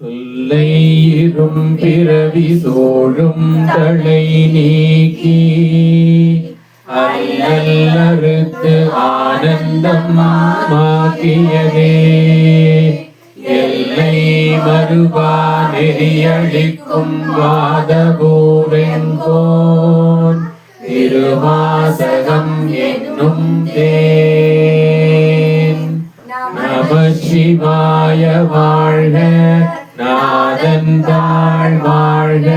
தொல்லையிரும் பிறவி சோழும் தலை நீக்கி அல்லல்லறுத்து ஆனந்தம் மாக்கியதே எல்லை மறுபா நெறியளிக்கும் வாதபூரெங்கோன் திருவாசகம் என்னும் தேன். நம சிவாய வாழ்க, நாதன் தாழ் வாழ்க,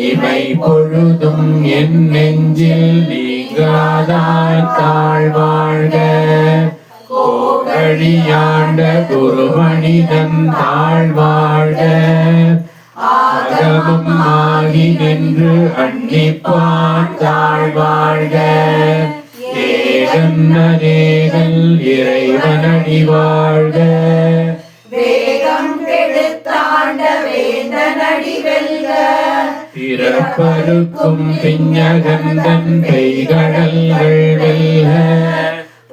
இமை பொழுதும் என் நெஞ்சில் நீங்காதாய் தாழ் வாழ்க. கோகழியாண்ட குருமணிதன் தாழ் வாழ்க, ஆகமம் ஆகி நின்று அன்னிப்பான் தாழ் வாழ்க. ஏகன் அநேகன் இறைவனடி வாழ்க. வேகம் கெடுத்தாண்ட வேந்தனடி வெல்க. பிறப்பருக்கும் பிஞகந்தன் பெய்கடல்கள் வெல்க.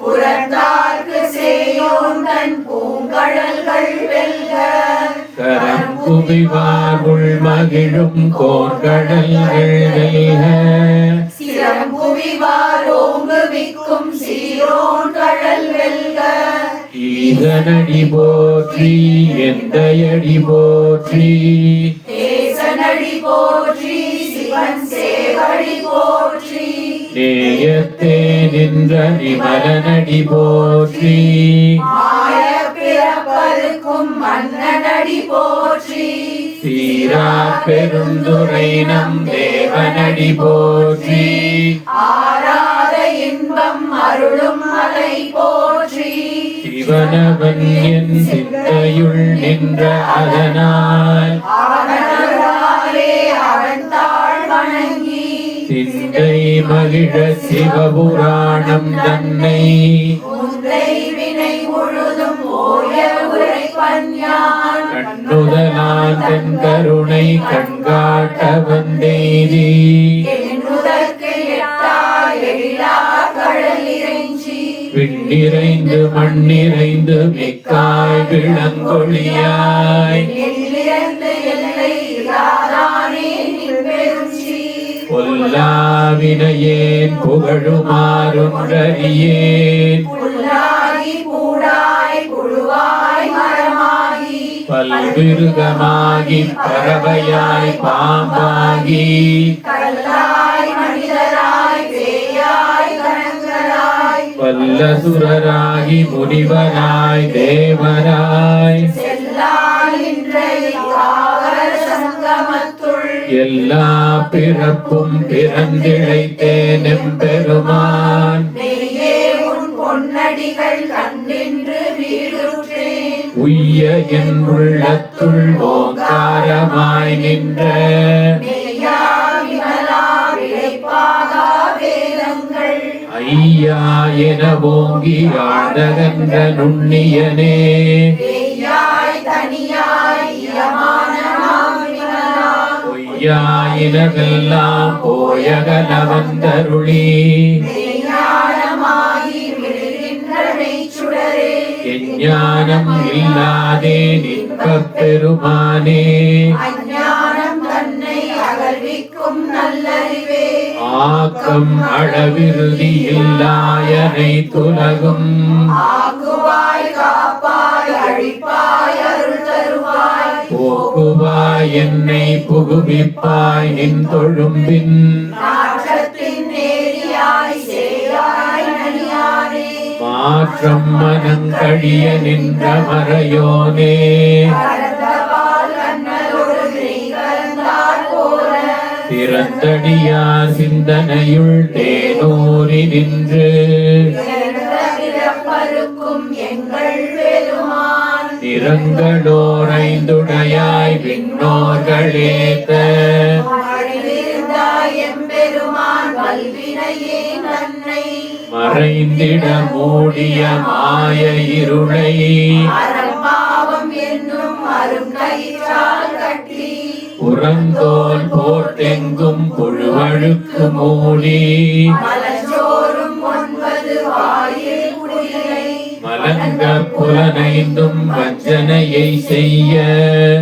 புறத்தார்க்கு சேயோன் தன் பூங்கடல்கள் வெல்க. கரங்குவிவாகுள் மகிழும் கோர்கடல்கள் வெல்க. சிறம்புவிவாரோங்குவிக்கும் சீரோன் கடல் வெல்க. ஈசனடி போற்றி, எந்தையடி போற்றி, தேசனடி போற்றி, சிவன் சேவடி போற்றி. நேயத்தே நின்ற நிமலனடி போற்றி, மாய பிறப்பருக்கும் மன்னனடி போற்றி. சீரா பெருந்துரை நம் தேவனடி போற்றி, ஆராத இன்பம் அருளும் மலை போற்றி. சிவனவன் என் சிந்தையுள் நின்ற அதனால் அவனருளாலே அவன் தாழ் வணங்கி சிந்தை மகிழ சிவபுராணம் தன்னை முந்தை வினை முழுதும் ஓய உரைப்பன் யான். கண்ணுதலான் தன் கருணை கண்காட்ட வந்தெய்தி எண்ணுதற்கு எட்டா எழிலா கடல் இறைஞ்சி விண்ணிறைந்து மண்ணிறைந்து மிக்காய் விளங்கொழியாய் எண்ணிறந்து எல்லை இல்லாதானே நின் பெருஞ்சி. பொல்லாவினையேன் புகழுமாறொன்றறியேன் புல்லாகி பூடாய் புழுவாய் மரமாகி பல்விருகமாகி பறவையாய் பாம்பாகி கல்லாய் மனிதராய் பேயாய் கணங்களாய் வல்லசுரராகி முனிவராய் தேவராய் செல்லால் இன்றைய காவல சங்கமத்துள் எல்லா பிறப்பும் பிறந்திழைத்தேன் எம்பெருமான். மெய்யே உன் பொன்னடிகள் கண்டின்று வீடுற்றேன். உய்ய என் உள்ளத்துள் ஓங்காரமாய் நின்ற மெய்யா விமலா விளைப்பாகா வேதங்கள் ஐயா என ஓங்கி ஆழ்ந்தகன்ற நுண்ணியனே மெய்யாய் தனியாய் யமானமாம் விமலா பொய்யாயினவெல்லாம் போயகல வந்தருளி மெய்ஞானமாகி விழுகின்ற மெய்ச்சுடரே. எஞ்ஞானம் இல்லாதே நின்பப் பெருமானே அஞ்ஞானம் தன்னை அகழ்விக்கும் நல்லறிவே. ஆக்கம் அளவிருதி இல்லாயனை துலகும் ஆக்குவாய் காப்பாய் அழிப்பாய் அருள் தருவாய். போக்குவாய் என்னை புகுவிப்பாய் நின் தொழும்பின் நாற்றத்தின் நேரியாய் சேயாய் நனியானே. மாற்றம் மனங்கழிய நின்ற மறையோனே கரந்தவாள் கண்ணலோடு நெய் கலந்தார் போல திறந்தடியார் சிந்தனையுள் தேனூரி நின்று பிறந்த பிறப்பருக்கும் எங்கள் பெருமான். நிறங்களோரைந்துடையாய் விண்ணோர்களேத்த மறைந்திருந்தாய் எம்பெருமான் வல்வினையே தன்னை. மறைந்திட மூடிய மாய இருளை அறப்பாவம் என்னும் அருங்கயிற்றால் கட்டி புறந்தோல் போர்த்தெங்கும் புழுவழுக்கு மூடி மலர் வாயில் குடிலை மலங்க புலனைந்தும் வஞ்சனையை செய்ய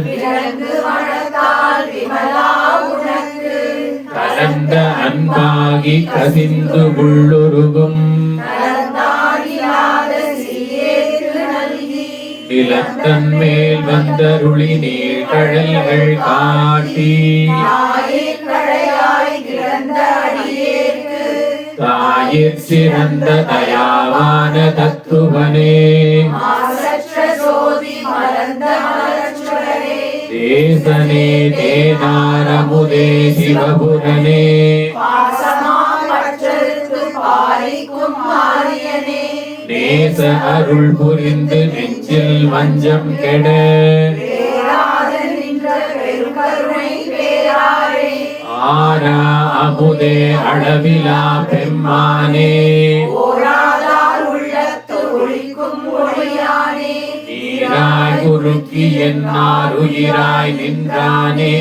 விலங்கு மனத்தால் விமலா உனக்கு கலந்த அன்பாகி கசிந்து உள்ளுருகும் நலந்தானில்லாத சீரேற்று நல்கி நிலத்தன் மேல் வந்தருளி நீழ்கழல்கள் காட்டி தாயின் கழையாய் கிடந்த அடியேற்கு தாயிற் சிறந்த தயாவான தத்துவனே மாசற்ற சோதி மலர்ந்த மலர்ச்சுடரே தேசனே தேனாரமுதே சிவபுரனே பாசமாம் பற்றறுத்து பாலிக்கும் மாரியனே நேச அருள் புரிந்து நெஞ்சில் வஞ்சம் கெட பேராத நின்ற பெருங்கருணை பேராரே ஆரா அமுதே அளவிலா பெம்மானே ஓராதார் உள்ளத்து ஒளிக்கும் ஒளியானே நீராய் குறுக்கி என்னார் உயிராய் நின்றானே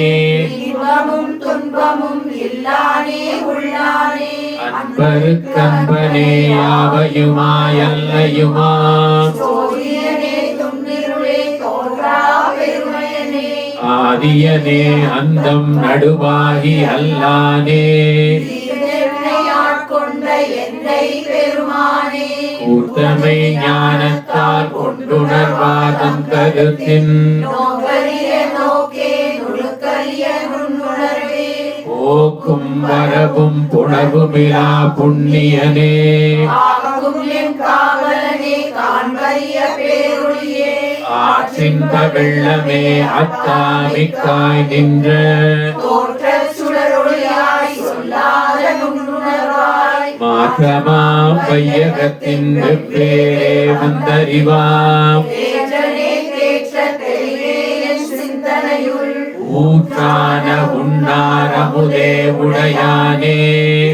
இன்பமும் துன்பமும் இல்லானே உள்ளானே அன்பருக்கன்பனே யாவையுமாய் அல்லையுமா சோதியனே துன்னிருளே தோன்றா பெருமையனே ஆதியனே அந்தம் நடுவாகி அல்லானே தீர்த்தென்னை ஆட்கொண்ட என்னை பெருமானே கூர்த்தமை ஞானத்தால் கொண்டுணர்வாதம் கருத்தின் நோக்கரிய நோக்கே நுணுக்கரிய நுண்ணுணர்வே போக்கும் வரவும் புணர்வுமிலா புண்ணியனே காக்கும் என் காவலனே காண்பரிய பேருளியே ஆற்றின்ப வெள்ளமே அத்தாமிக்காய் நின்ற தோற்ற சுடரொளியாய் சொல்லாத நுண்ணுணர்வாய் மாற்றமாம் வையகத்தின் வெவ்வேறே வந்தறிவாம் தேற்றனே தேற்ற தெளிவே என் சிந்தனையுள் ஊற்றான உண்ணாரமுதே உடையானே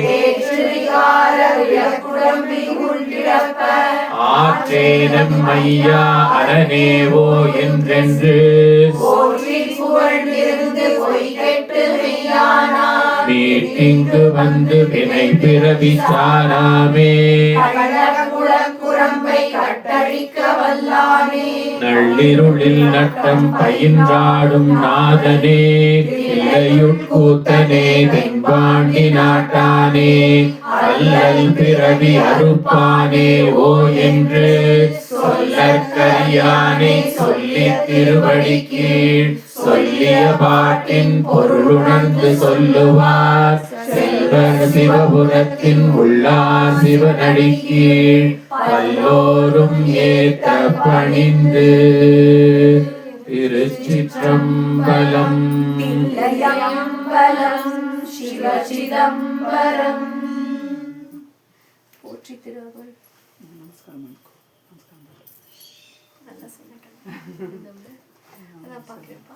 தேற்று விகார விளக்குடம்பி உள்கிடப்ப ஆற்றேனம் ஐயா அரணேவோ என்றென்று போற்றி புகழ்ந்திருந்து பொய் கெட்டு மெய்யானார் மீட்டிங்கு வந்து வினை பிறவி சாராமே குரம்பை கட்டழிக்க வல்லானே நள்ளிருளில் நட்டம் பயின்றாடும் நாதனே இல்லையுட்கூத்தனே தென்பாண்டி நாட்டானே அல்லல் பிறவி அறுப்பானே ஓ என்று சொல்லற்கரியானை சொல்லி திருவடி கீழ் சொல்லிய பாட்டின் பொருளுணர்ந்து சொல்லுவார் செல்வர் சிவபுரத்தின் உள்ளார் சிவனடி கீழ் பல்லோரும் ஏத்த பணிந்து திருச்சிற்றம்பலம். தில்லையம்பலம் சிவசிதம்பரம் போற்றி திருவருள் நல்லா சொல்லிட்டேன். அதான் பார்க்கிறேன்ப்பா.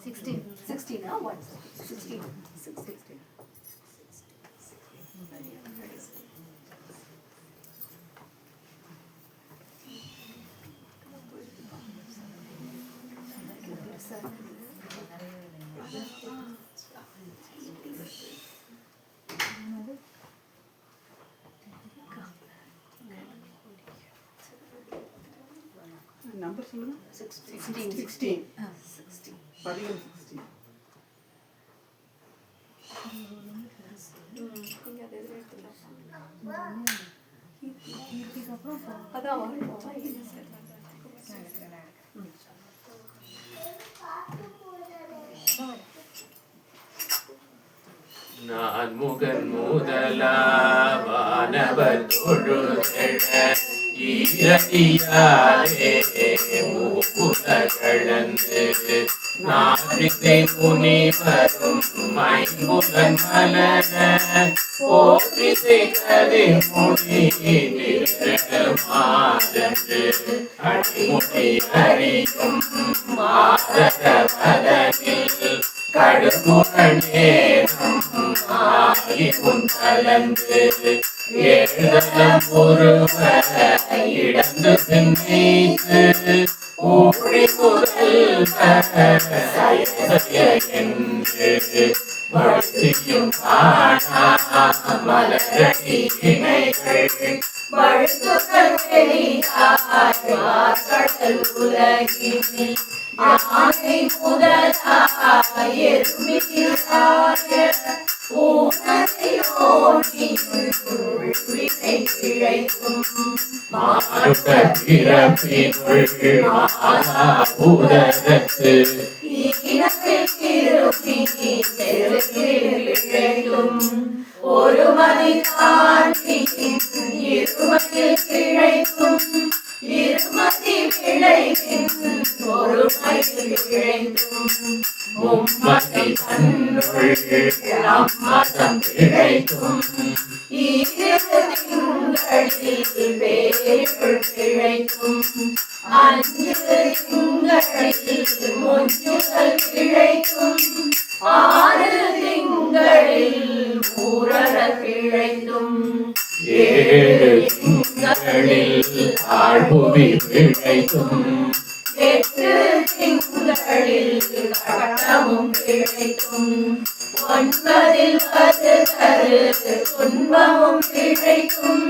16 ஆ 16 நம்பர் சொல்லுங்க. 16. பதிகம் 16. நான் முகன் முதலாவானவர் தொழுதெழ ஈரடியாரே மூப்புலகழந்து நாற்றிசை முனிவரும் மைம்புலன் மலர போற்றிசை கதிர்முடி மாதன்று அடிமுடி அறியும் மாதரவதனில் கடுமுரணேனம் ஆகி உன் கலந்து ஏழுதலம் ஒருவ இடந்து பின்னைத்து ஊழி முதல் சய என்று வழுத்தியும் காணா மலரடி இணைகள் வழுத்துகள் வெளியாய் கடல் உலகினில் யானை முதலாய் எருமியாய ஊனதையோனியுள்வினை பிழைக்கும் மானுட பிறப்பினுள் மாலா உதரத்து ஈனத்தில் திருப்பி செருகில் பிழைக்கும் ஒரு மதி தாண்டி இருமதில் பிழைக்கும் இருமதி விளைவின் ஒரு மயில் பிழைக்கும் மும்மதி தன்னுள் அம்மதம் பிழைக்கும் இரு திங்களில் வேருள் பிழைக்கும் அஞ்சு திங்களில் முஞ்சுதல் பிழைக்கும் ஆறு திங்களில் ஊரற பிழைக்கும் ஏழு திங்களில் ஆழ்புவி பிழைக்கும் எட்டு திங்களில் கட்டமும் பிழைக்கும் ஒன்பதில் வருதரு துன்பமும் பிழைக்கும்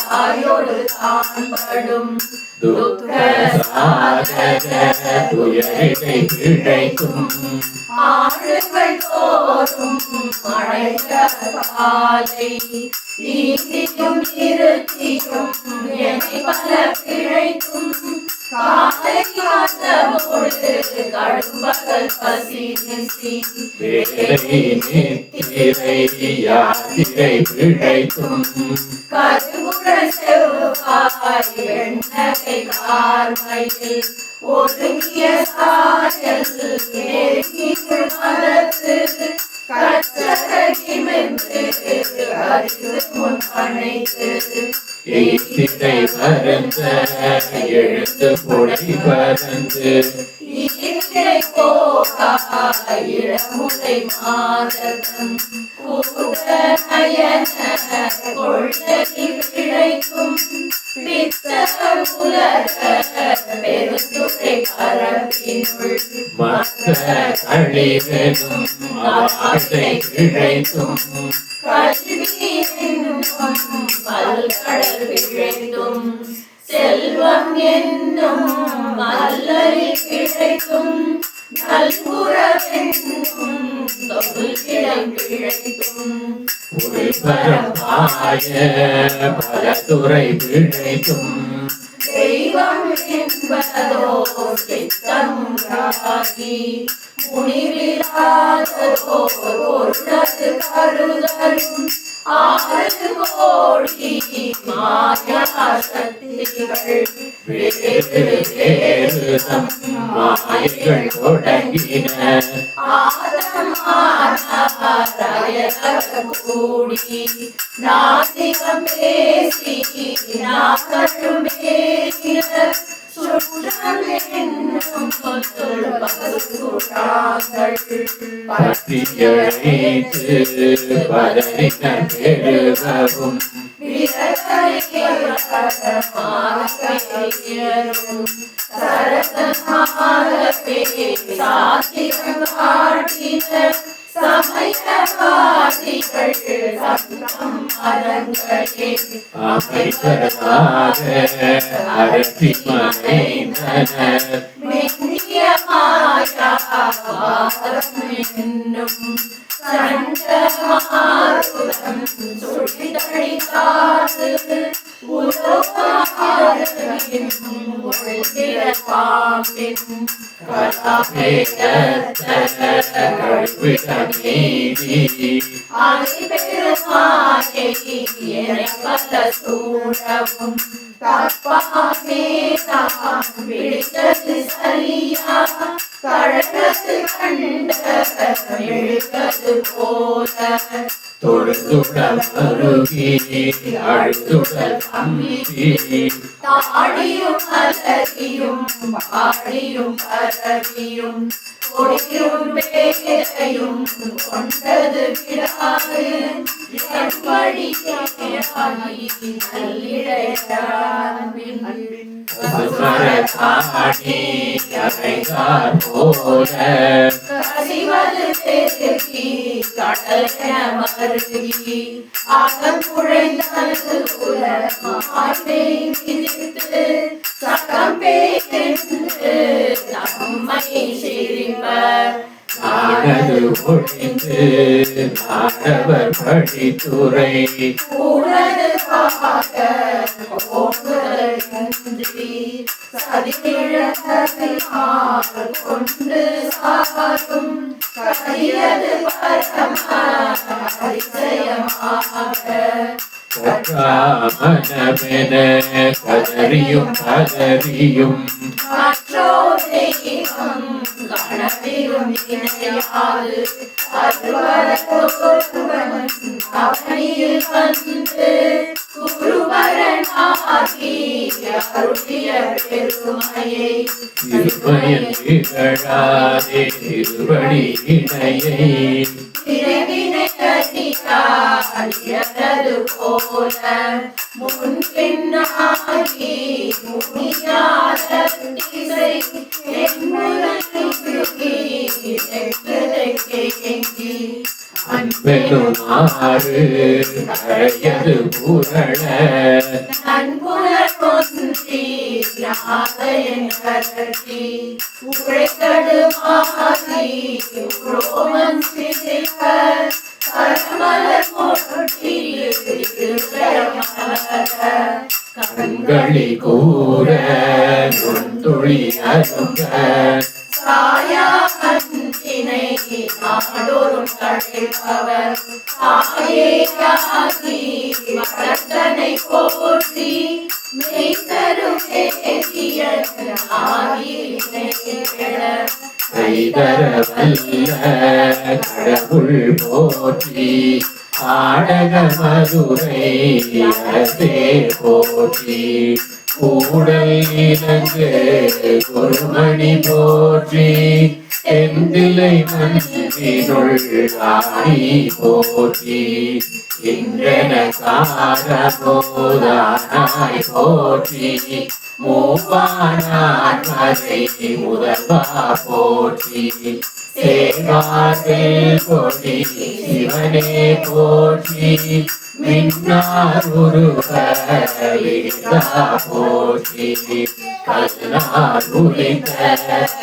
தாயோடு தான்படும் துக்க சாதக துயரிடை பிழைக்கும் ஆடுகள் தோறும் மழைத்த காலை நீதியும் இருத்தியும் என்னை பல பிழைக்கும் காலை காலமோடு கடும்பகல் பசி நிசி வேலை நித்திரை யாத்திரை பிழைக்கும் கருங்குழல் செவ்வாய் வெண்ணகை கார்மையில் ஒருங்கிய சாயல் நெருங்கியுள் மதத்து கற்றகிமென்று அறிந்து முன் அணைத்து ஈத்திரை வருந்த எழுந்து புடை பறந்து ஈத்திரை போகா இளமுலை மாதம் கூத நயன கொள்ளி பிழைக்கும் பித்த உலக பெருந்துரை பரப்பினுள் மத்த கழிவெனும் அவாசை பிழைக்கும் கல்வி என்னும் பல்கடல் பிழைக்கும் செல்வம் என்னும் மல்லரில் பிழைக்கும் நல்புறவென்னும் தொல்கிடம் பிழைக்கும் உள்பரப்பாய பலதுறை பிழைக்கும் தெய்வம் என்பதோ சித்தமுண்டாகி முனிவிலாததோ பொருளது கருதலும் ஆறு கோடி மாயா சக்திகள் வேறு வேறு தம் மாயைகள் தொடங்கின ஆதமாராயக கூடி நாசிகம் பேசி நாகரும் பேசின சுற்றம் என்னும் சொல் பசுராங்கள் பற்றியழைத்து பதறின பெருகவும் சரசமாகவே சாத்திரம் காட்டின சமயவாதிகள் சத்தம் அரங்களே அமைச்சராக அரசி மறைந்தனர் மென்னிய மாயாவாரம் என்னும் சண்டமாருதம் சுழிதழிக்காது உலோகாரவின் உள்திர பாம்பின் கலாபேதத்த கழிவிட நீதி அனைபெருமானை எனப்பல சூழவும் தப்பாமே தான் விழித்தது சரியா கழகத்து கண்ட விழித்தது போல தொழுதுடல் அருகி அழுதுடல் தம்பி தாடியும் அலகியும் பாடியும் பரவியும் கொடியும் பேரையும் கொண்டது விடாது வழியாகி நல்லிடையான் பசுமரத்தாணி அறைகார் போல கசிவது பெருகி கடலென மருகி அகம் குழைந்தது குல மார்பை மிதித்து சகம் பேய்ந்து நம்மை சிரிப்பர் ஆனது ஒழிந்து ஆடவர் படித்துறை கூடது காக்க ஓங்குதலின்றி சதியிழந்ததில் கொண்டு சாரும் கரியது பரம அதிசயமாக மனமென கதறியும் கதறியும் மற்றோ தெய்வம் கணவிலும் இணையாது அருவரத்தோருவன் அவனில் வந்து குருவரனாகி அருளிய பெருமையை திருமயன் திகழாதே திருவடி இணையை அறியது போல முன்பின்னாகி முனியாத திசை அன்பெனுமாறு கரையது புரள நண்புலர் கொன்றி நாதையன் கரட்டி உழைத்தடுமாறி ரோமன் சிதைக்க கரமலர் போற்றி கண்களி கூற நுண்துளி அருங்க சாயா அன்பினை நாடோறும் தழைப்பவர் ஆயேயாகி மரத்தனை போற்றி மெய்தரும் கைதரவல்ல கடவுள் போற்றி ஆடக மதுரை அரசே போற்றி கூடல் இலங்கு குருமணி போற்றி எந்திலை மன்றினுள் ஆடி போற்றி இன்றென காரபோதானாய் போற்றி மூவானார் மறை முதல்வா போற்றி சேவார்கள் கொடி சிவனே போற்றி மின்னார் உருவா போற்றி கல்லார் உரித்த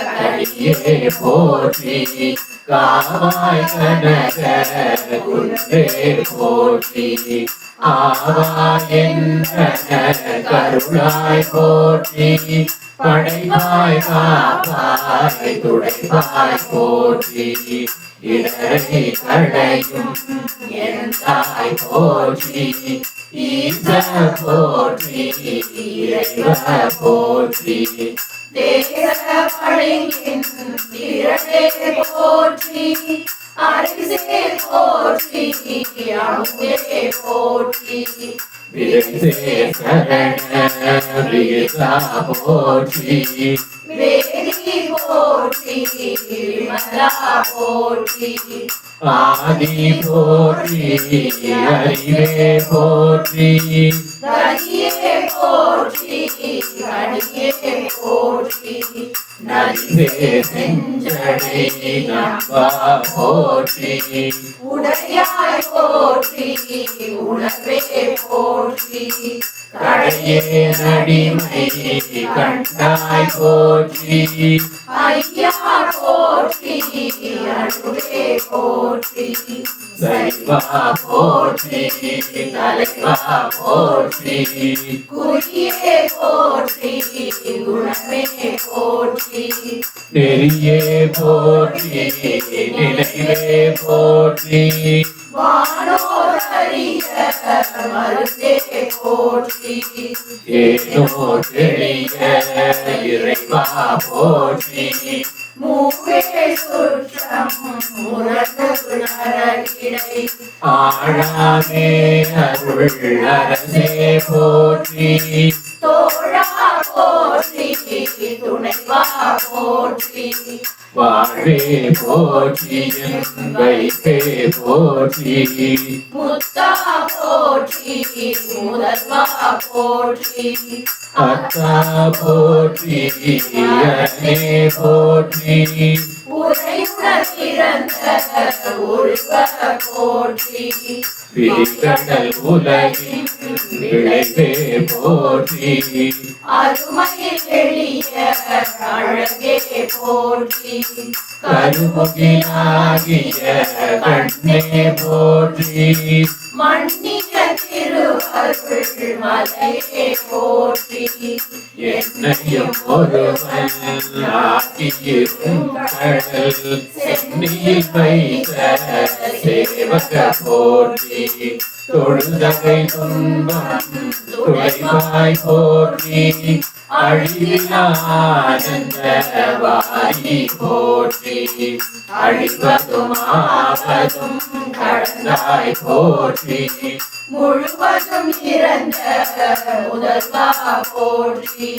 கடியே போற்றி காவாய் கனக குன்றே போற்றி ஆவாயென்ற கருளாய் போற்றி படைவாய் காவாய் துடைவாய் போற்றி இடரை கடையும் எந்தாய் போற்றி ஈச போற்றி இறைவ போற்றி தேச படையின் திரளே போற்றி அரிசே போற்றி அமுதே போற்றி விரசே சரண விரசா போற்றி வேதி போற்றி விமலா போற்றி ஆதி போற்றி அறிவே போற்றி கரியே போற்றி கடியே போற்றி நரிசே செஞ்சடை நம்பா போற்றி உடையாய் போற்றி உணர்வே போற்றி கடையே நடிமை கண்டாய் போற்றி ஐயா போற்றி அருளே போற்றி சைவா போற்றி தலைவா போற்றி குறியே போற்றி குணமே போற்றி நெறியே போற்றி நிலைவே போற்றி வானோரிய மருந்தே போற்றி ஏனோ தெளிய இறைவா போற்றி மூவே சுற்றம் உணர்கிடை ஆழாமே அருள் அரசே போற்றி தோழா போற்றி துணைவா போற்றி வாழ்வே போற்றி வைப்பே போற்றி முத்தா போற்றி முதல்வா போற்றி அத்தா போற்றி அரணே போற்றி உரையுடன் பிறந்த உருவ போற்றி விரிகடல் உலகின் விளைவே போற்றி அருமையில் எளிய அழகே போற்றி கருமுகிலாகிய கண்ணே போற்றி மன்னிய திருவருள் மலையே போற்றி என்னையும் ஒருவன் ஆக்கியிருக்கும் கடல் சென்னியில் வைத்த சேவக போற்றி தொழுதகை துன்பம் துளைவாய் போற்றி அழிவிலானந்த வாரி போற்றி அழிவதும் ஆவதும் கடந்தாய் போற்றி முழுவதும் இறந்த முதல்வா போற்றி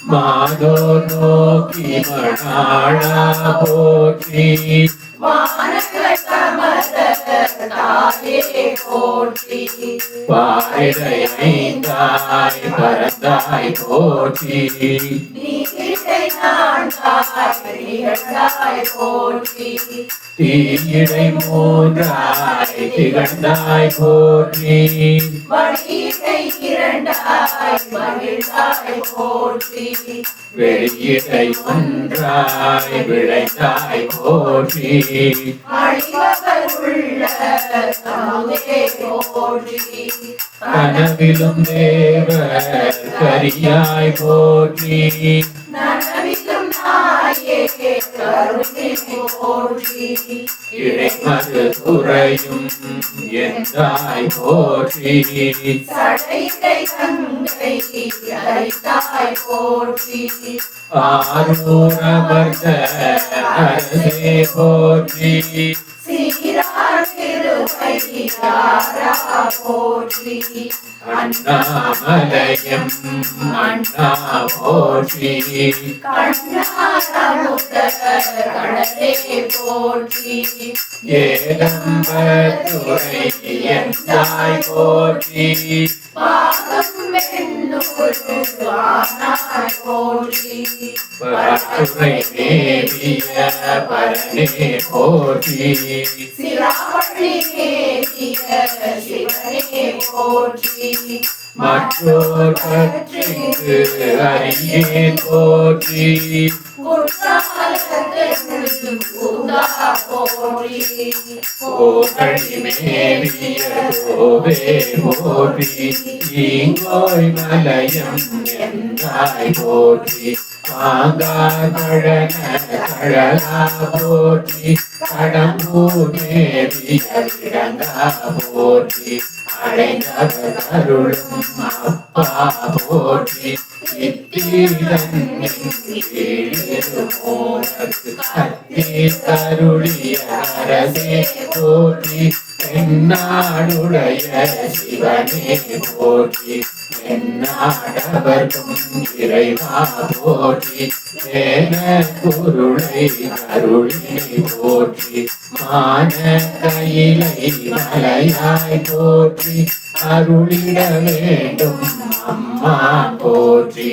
மாதோ நோக்கி மணாளா போற்றி வானக சமர தாயே போற்றி பாரிடை ஐந்தாய் பரந்தாய் போற்றி நீரை நான்காய் நிகழ்ந்தாய் போற்றி தீயிடை மூன்றாய் திகழ்ந்தாய் போற்றி வழியை இரண்டாய் மகிழ்ந்தாய் போற்றி வெளியிடை ஒன்றாய் விளைந்தாய் போற்றி அழிவவர் உள்ள சமுதே போற்றி கனவிலும் தேவர் கரியாய் போற்றி நனவிலும் நாயே கருணை போற்றி இடைமது துறையும் எந்தாய் போற்றி சடைகை கங்கை அரித்தாய் போற்றி ஆரூரமர்ந்த அரசே போற்றி சீரார் திருவையாரா போற்றி அண்ணாமலையம் அண்ணா போற்றி கண்ணாரமுத கடலே போற்றி ஏகம்பத்துறை எந்தாய் போற்றி பாகம் வெண்ணூர் வானாய் போற்றி பரத்துறை தேவிய பரணே போற்றி சிராவணி தேவிய சிவனே போற்றி மற்றோர் பற்றிக்கு அறியேன் போற்றி குற்றாலத்தா போற்றி கோகழி மேவிய கோவே போற்றி ஈங்கோய் மலையம் எந்தாய் போற்றி ஆங்கார் மழன கழலா போற்றி கடம்பூர் மேவிய விடங்கா போற்றி அடைந்தவர் அருளும் அப்பா போற்றி கருளிய அரசே போற்றி என்னாடுடைய சிவனே போற்றி என்னாடவர்க்கும் இறைவா போற்றி ஏன குருளை கருளினை போற்றி மான கையிலை மலையாய் போற்றி அருளிட வேண்டும் அம்மா போற்றி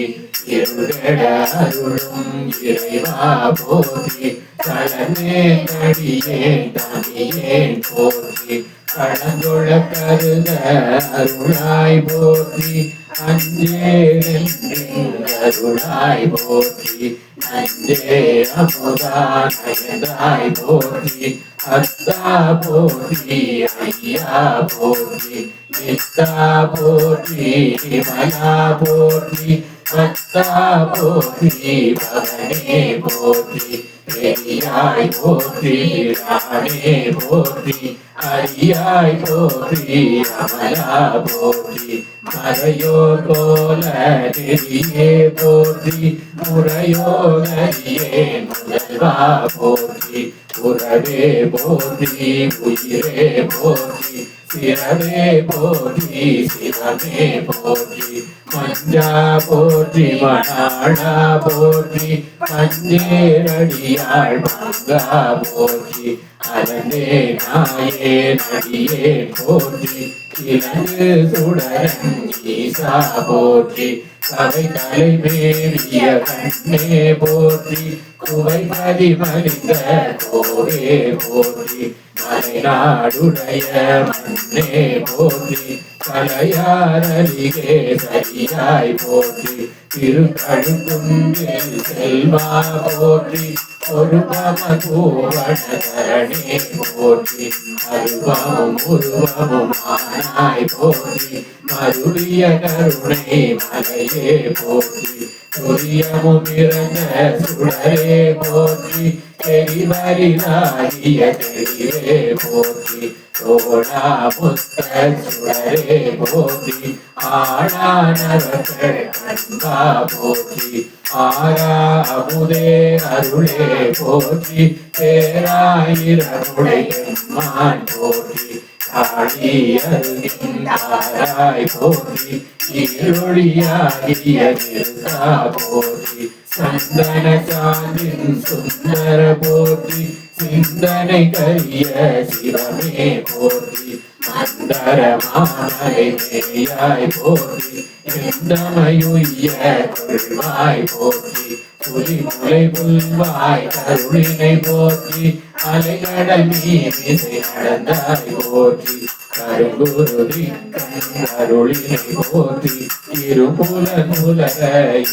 இருளட அருளும் இறைவா போற்றி தலமே கடியேன் தனியேன் போற்றி கடந்தொழ கருத அருளாய் போற்றி அருளாய் போற்றி நஞ்சே அமுதா நயந்தாய் போற்றி அத்தா போற்றி ஐயா போற்றி நித்தா போற்றி மலா போற்றி பத்தா போற்றி பவனே போற்றி பெரியாய் போற்றி ராணே போற்றி அரியாய் போற்றி அமலா போற்றி மறையோ கோல நெறியே போற்றி முறையோ நரியே முதல்வா போற்றி உறவே போற்றி உயிரே போற்றி சிறவே போற்றி சிவமே போற்றி மஞ்சா போற்றி மணாளா போற்றி மஞ்சேரடியாள் மங்கா போற்றி அரணே நாயே நடியே போற்றி இலங்கு சுடரன் ஈசா போற்றி சபை தலை மேவிய கண்ணே போற்றி குவை பதிமலிந்த கோவே போற்றி மலைநாடுடைய மண்ணே போற்றி கலையாரலிகே சரியாய் போற்றி திருக்கழுக்குன்றில் செல்வா போற்றி ஒரு பமகோவணரணே போற்றி அருவமும் உருவமும் ஆனாய் போற்றி மருளிய கருணை மலையே போற்றி துரியமும் இறந்த சுடரே போற்றி தெரிவரிதாகிய தெளிவே போற்றி தோழா முத்த சுடரே போற்றி ஆடானவர்கள் அன்பா போற்றி ஆரா அமுதே அருளே போற்றி பேராயிரமுடையம்மான் போற்றி காளி அருகின்றாராய் போற்றி இருளியாகிய நிறுத்தா போற்றி சந்தன சாந்தின் சுந்தர போற்றி சிந்தனை கரிய சிவமே போற்றி மந்தர மாமலை மேயாய் போற்றி எந்தமையுய்ய கொள்வாய் போற்றி புலிமுலை புல்வாய் கருளினை போற்றி அலைகடல் மீமிசை நடந்தாய் போற்றி கருங்குருதி கருளினை போற்றி இருமுல நுலக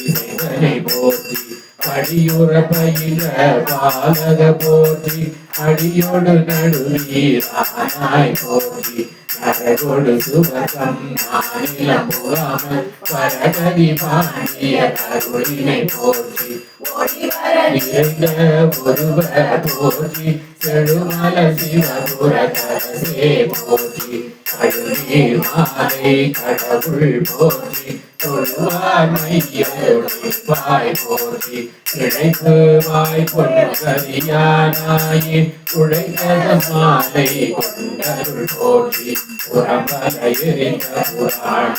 இசைவனை போற்றி படியுற பயில பாலக போற்றி அடியோடு நடுவீரானாய் போற்றி நரகொடு சுபகம் மாநிலம் புகாமல் பரகதி பாண்டிய கருளினை போற்றி நிறைந்த ஒருவ போற்றி செழுமல சிவபுர கரசே போற்றி கழுநீர் மாலை கடவுள் போற்றி தொழுவார் மையொழிப்பாய் போற்றி கிடைத்து வாய் பொன்கரியானாயே உழைத்தத மாலை கொண்டருள் போற்றி புறம்பல எரிந்த புராண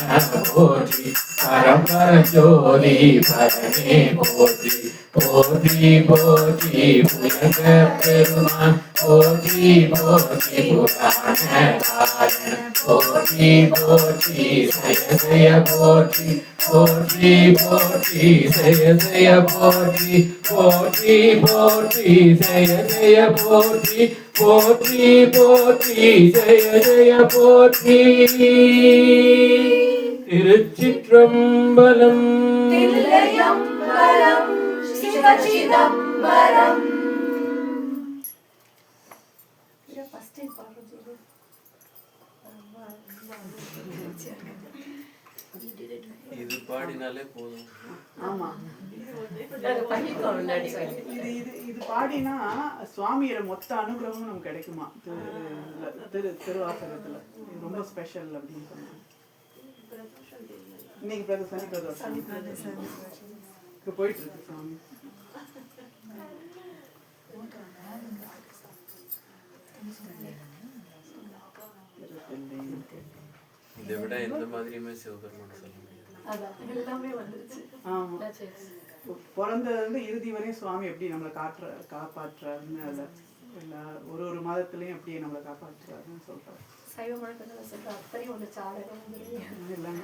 போற்றி பரம்பர ஜோதி பரமே போற்றி போற்றி போற்றி புயங்க பெருமான் போற்றி போற்றி புராண காரண போற்றி போற்றி ஜெய ஜெய போற்றி போற்றி போற்றி ஜெய ஜெய போற்றி போற்றி போற்றி ஜெய ஜெய போற்றி போற்றி போற்றி ஜெய ஜெய போற்றி திருச்சிற்றம்பலம் தில்லையம்பலம் சிவசிதம்பரம் இது பாடினாலே போதும். ஆமா இது பாடினா சுவாமியோட மொத்த அனுகிரகமும் நமக்கு கிடைக்குமா திருவாசகத்துல. இது ரொம்ப ஸ்பெஷல் அப்படின்னு சொன்னாங்க. இன்னைக்கு சனி பிரதோஷம் போயிட்டு இருக்கு சுவாமி. இதை விட எந்த மாதிரியுமே சிவபெருமான சொல்ல முடியாது. ஆமா பிறந்ததுல இறுதி வரையும் சுவாமி எப்படி நம்மளை காப்பாற்றுறாருன்னு அதுல எல்லா ஒரு மாதத்துலயும் அப்படியே நம்மளை காப்பாற்றுறாருன்னு சொல்றாரு. சைவ மழக்கங்களை சொல்ற அத்தனையும் ஒன்று சாதகம் எல்லாமே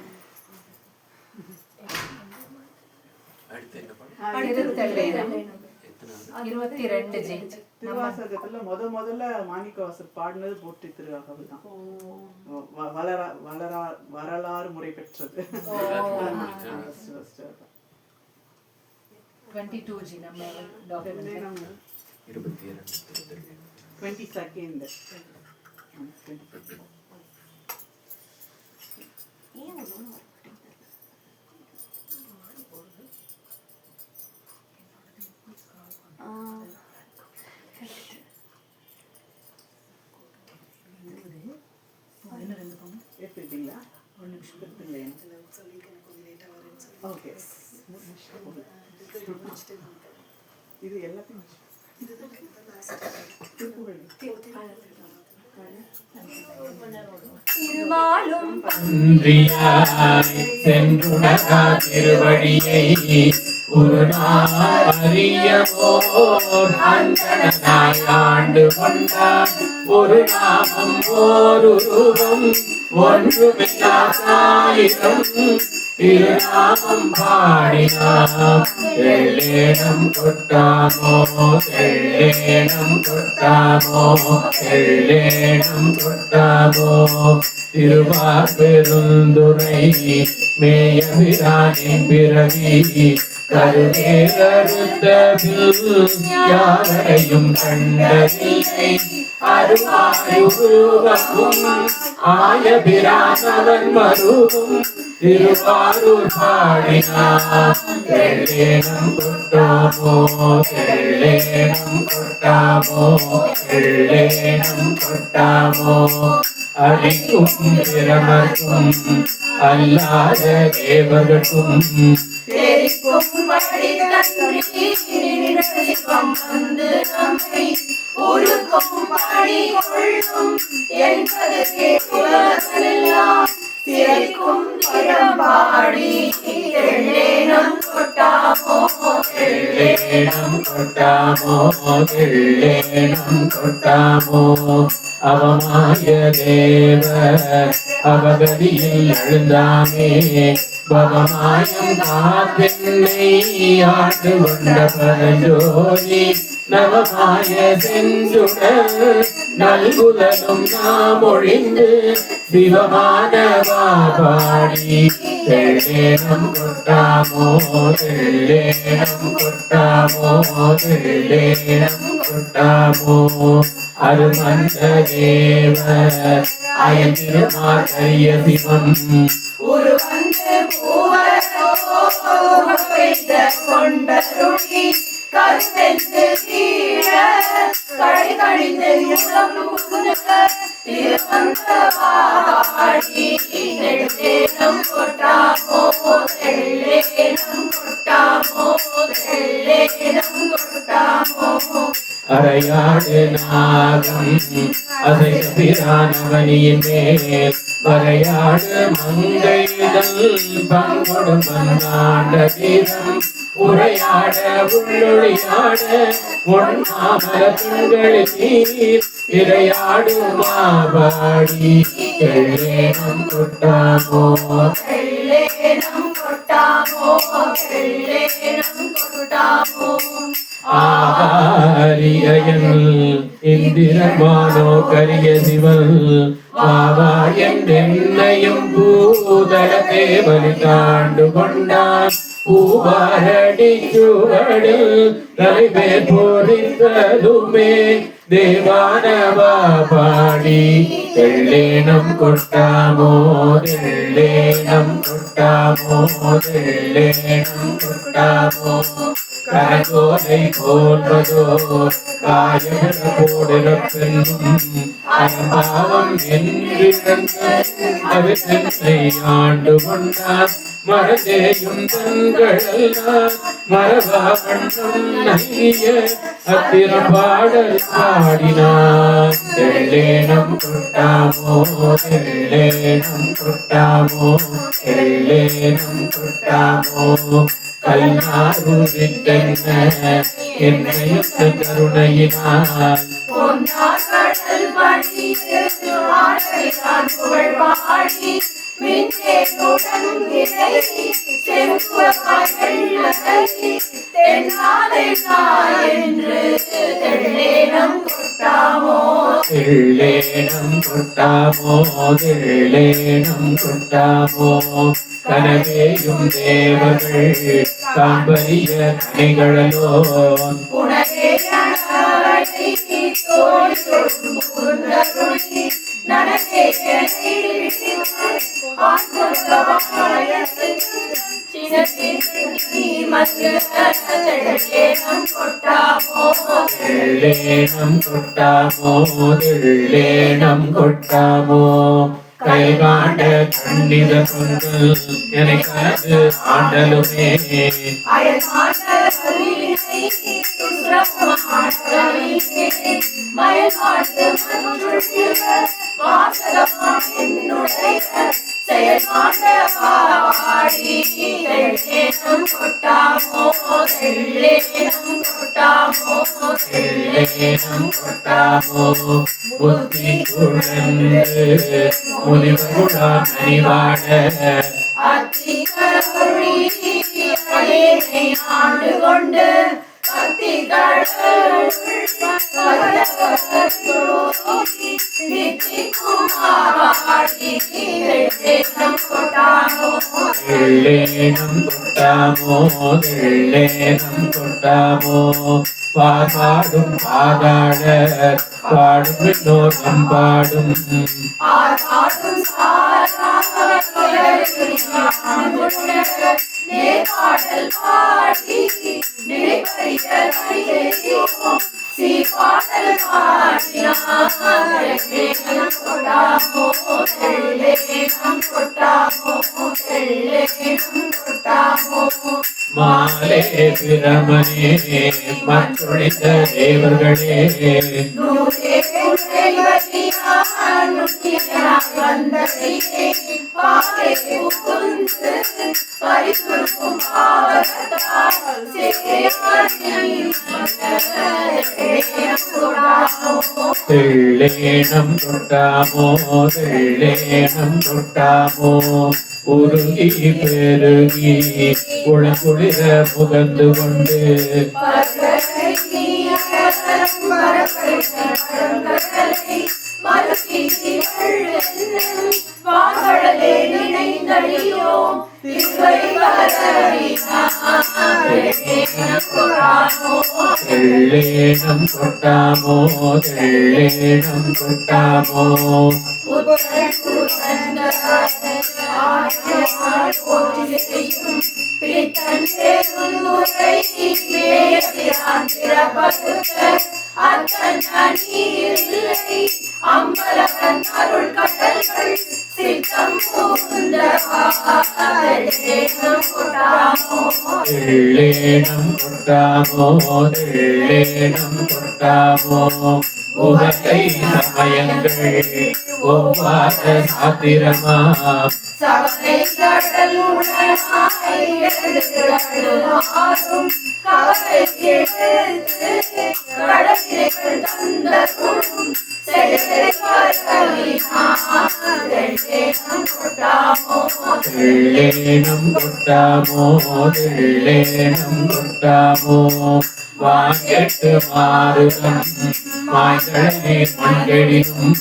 அடுத்து என்ன பாடு? 22 திருவாசகத்துல முதல்ல மாணிக்கவாசர் பாடினது போற்றி திருவாசகம் தான். வரலாறு முறை பெற்றது. 22 நம்ம டாக்குமெண்ட் 22nd. எடுத்துக்கிட்டீங்களா? ஒரு நிமிஷம் ஓகே. இது எல்லாத்தையும் பன்றியாய் சென்றுணரா திருவடியை ஒரு நாள் அறியவோர் அந்தனாய் ஆண்டு கொண்டான் ஒரு நாமம் ஓர் உருவம் ஒன்றுமில்லாதாயிரம் திருநாமம் பாடினாம் தெள்ளேனம் கொட்டாமோ தெள்ளேனம் கொட்டாமோ தெள்ளேனம் கொட்டாமோ திருவார் பெருந்துரை மேயபிரானின் பிறவி கருவேறுத்த யாவரையும் கண்டதில்லை அருவாயுருவமும் ஆயபிரானவன் மருவும் திருவாரூர் பாடினாம் தெள்ளேனம் கொட்டாமோ தெள்ளேனம் கொட்டாமோ தெள்ளேனம் கொட்டாமோ அழிக்கும் பிரமர்க்கும் அல்லாத தேவர்க்கும் அவமாய தேவர் அவகதியில் எழுந்தாமே பவமாயம் காத்தென்னை ஆண்டு கொண்ட பரஞ்சோதி நவமாய செஞ்சுடல் நல்குதலும் நாம் ஒழிந்து சிவமானவா பாடி தெள்ளேனம் கொட்டாமோ தெள்ளேனம் கொட்டாமோ தெள்ளேனம் கொட்டாமோ அருமந்த தேவர் அயன் திருமாரிய சிவம் ஒரு வந்து கொண்டருளி கருத்தென்று தீழ கடை கழிந்து திருவந்தவாடி தெள்ளேனம் கொட்டாமோ தெள்ளேனம் கொட்டாமோ தெள்ளேனம் கொட்டாமோ அரையாடு நாகம் அசைத பிரானவனியின் மேல் வரையாடு மங்கைதல் பங்கொடு பன்னாண்ட வீரம் உரையாட உள்ளொழியாட ஒன்மாமல பெண்களில் நீர் இரையாடு மாபாடி தெள்ளேனம் கொட்டாமோ தெள்ளேனம் கொட்டாமோ தெள்ளேனம் கொட்டாமோ ஆரியன் இந்திரமானோ கரிய சிவன் வாவா என்றென்னையும் பூதல தேவனி தாண்டு கொண்டான் பூவாரடி சுவடில் தலைவேர் போரித்ததுமே தேவானவா பாடி தெள்ளேனம் கொட்டாமோ தெள்ளேனம் கொட்டாமோ தெள்ளேனம் கொட்டாமோ கரகோலை போன்றதோ காயமிட போடிறப்பெண்ணும் அன்பாவம் என்றிருந்த அவற்றை ஆண்டு கொண்டான் மறந்தேயும் தன்களெல்லாம் மரபா வண்ணம் நைய அத்திரம் பாடல் பாடினான் தெள்ளேனம் கொட்டாமோ தெள்ளேனம் கொட்டாமோ தெள்ளேனம் கொட்டாமோ கல்நாருவிட்டென்ன என்னையும் கருணையினான் பொன்னார்கள் மணியே ஆடையான் புகழ் பாடி மின்னேனுடன் இறை செம்புவாய் வெள்ளை தென்னாலை என்று தெள்ளேனம் கொட்டாமோ தெள்ளேனம் கொட்டாமோ தெள்ளேனம் கொட்டாமோ கனவேயும் தேவர்கள் காண்பரிய கனிகளோ உனதே அழகை தோழி புன்னருளி நனதே தெள்ளேனம் கொட்டாமோ தெள்ளேனம் கொட்டாமோ தெள்ளேனம் கொட்டாமோ கைகாண்ட கண்ணித கொண்டு எனக்கு ஆண்டலுமே செயல்பாடு பாடி தெள்ளேனம் கொட்டாமோ தெல்லேனம் கொட்டாமோ புத்தி குழந்து முனிவருளாம் அணிவாட அத்திகருளி அடியேனை ஆண்டு கொண்டு தெல்லேனம் கொட்டாமோ தெல்லேனம் கொட்டாமோ பாடும் பாதாட பாடும் இன்னோர் நம்பாடும் மாலே பிரமனே மற்றொழித்த தேவர்களே தெல்லேனம் கொட்டாமோ தெல்லேனம் கொட்டாமோ உருகி பெருகி குளங்குளிர முகந்து கொண்டு தெல்லேனம் கொட்டாமோ தெல்லேனம் கொட்டாமோ அம்பலவன் அருள் கடல்கள் சித்தம் தெல்லேனம் கொட்டாமோ தெல்லேனம் கொட்டாமோ உகை சமயங்கள் ஒவ்வாத சாத்திரமா சபை கடல் உணராய் எழுதும் கவலை எழுது கடலில் தந்தரும் தெல்லேனம் கொட்டாமோ தெல்லேனம் கொட்டாமோ வாங்கெட்டு மாறுதம் மாய்களை மண்டெடினும்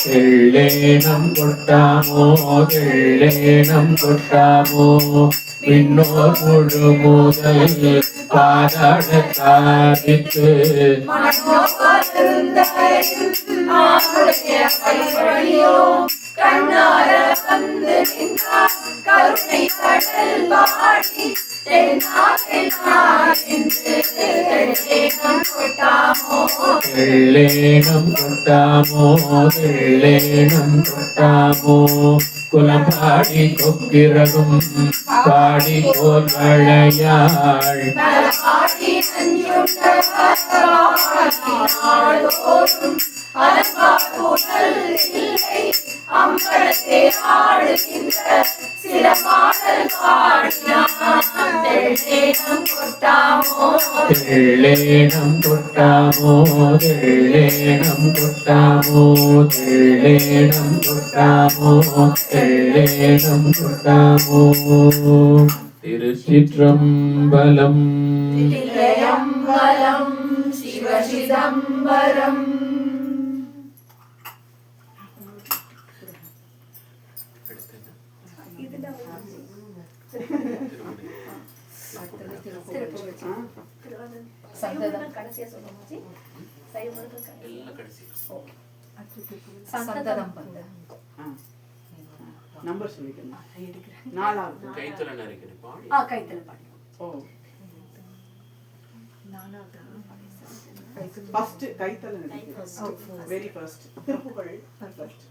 தெல்லேனம் கொட்டாமோ தெல்லேனம் கொட்டாமோ பின்னோர் முழு முதல் பாதாட தாரித்து கண்ணார வந்து நின்றார் கருணை கடல் பாடி தெல்லேனம் கொட்டாமோ தெல்லேனம் கொட்டாமோ குலம் பாடி கொக்கிரகும் பாடி போல் வளையாள் அம்பலத்தை ஆடுகின்ற சில பாடல் பாடினான் தெல்லேனம் கொட்டாமோ தெல்லேனம் கொட்டாமோ தெல்லேனம் கொட்டாமோ தெல்லேனம் கொட்டாமோ தெல்லேனம் கொட்டாமோ திருச்சிற்றம்பலம் தில்லையம்பலம் சிவசிதம்பரம் சந்ததம் பந்த நம்பர் சொல்லிக்கணும். நாலாவது கைத்தல நரைக்கிறேன் பாடி கைத்தல பாடி ஓ ஃபர்ஸ்ட் கைத்தல வெரி ஃபர்ஸ்ட் திருப்புகழ் ஃபர்ஸ்ட்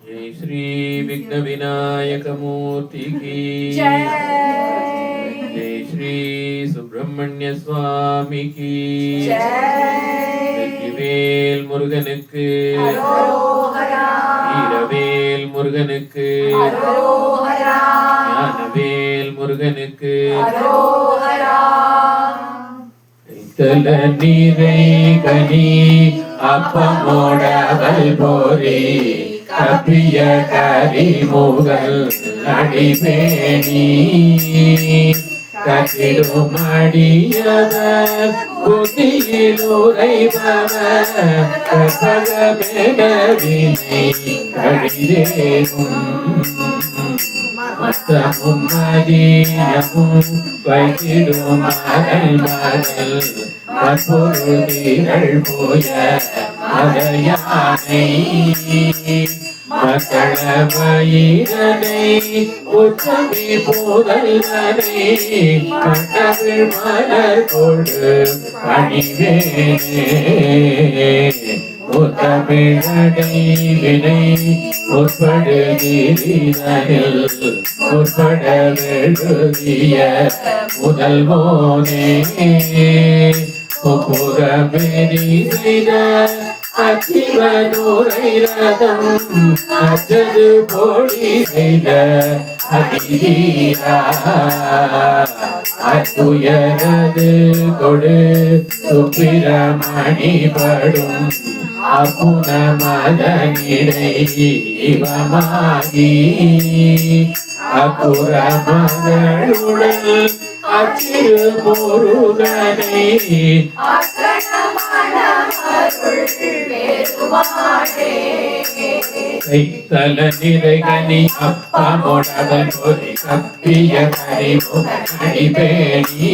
जय श्री विघ्न विनायक मूर्ति की जय। जय श्री सुब्रह्मण्य स्वामी की வெற்றிவேல் முருகனுக்கு வீரவேல் முருகனுக்கு ஞானவேல் முருகனுக்கு தல நீரை கனி அப்பமோடவல் போரி கப்பிய கரி முகல் அடிபேணி கட்டிடும் அடியவர் புத்தியில் உரைபவர் கற்பகமேகவினை கழிதேகும் மத்தமும் மதியமும் வைத்திடும் மகள் மகள் மற்பொருதிகள் போய மதையானை மக்களவயிரனை உச்சமி போதல்வனை மட்டவிழ் மலர் கொடு பணிவேனே முத்தமிழடை வினை முற்படுகிறீரில் முற்பட எழுதிய முதல்வோனே புறமெறி செய்த அச்சிவனூரை ரதம் அச்சது போடி செய்த அதிதீரா அத்துயரது கொடு சுப்பிரமணி படும் அப்புன மதனிடை இவமாகி அப்புற மகளுடன் அச்சிறு முருகனை கைத்தல நிறைகனி அப்பமுடவல் பொறி கப்பிய கரிமுகனடி பேணி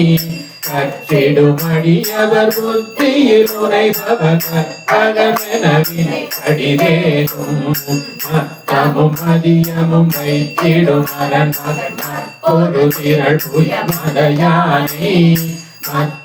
கற்றிடுமடியவர் புத்தியில் உரைபவர் கற்பகமெனவினை கடிதேதும் மத்தமும் மதியமும் வைத்திடும் மரன் மகன் ஒரு திரள் புய மலையானை மத்த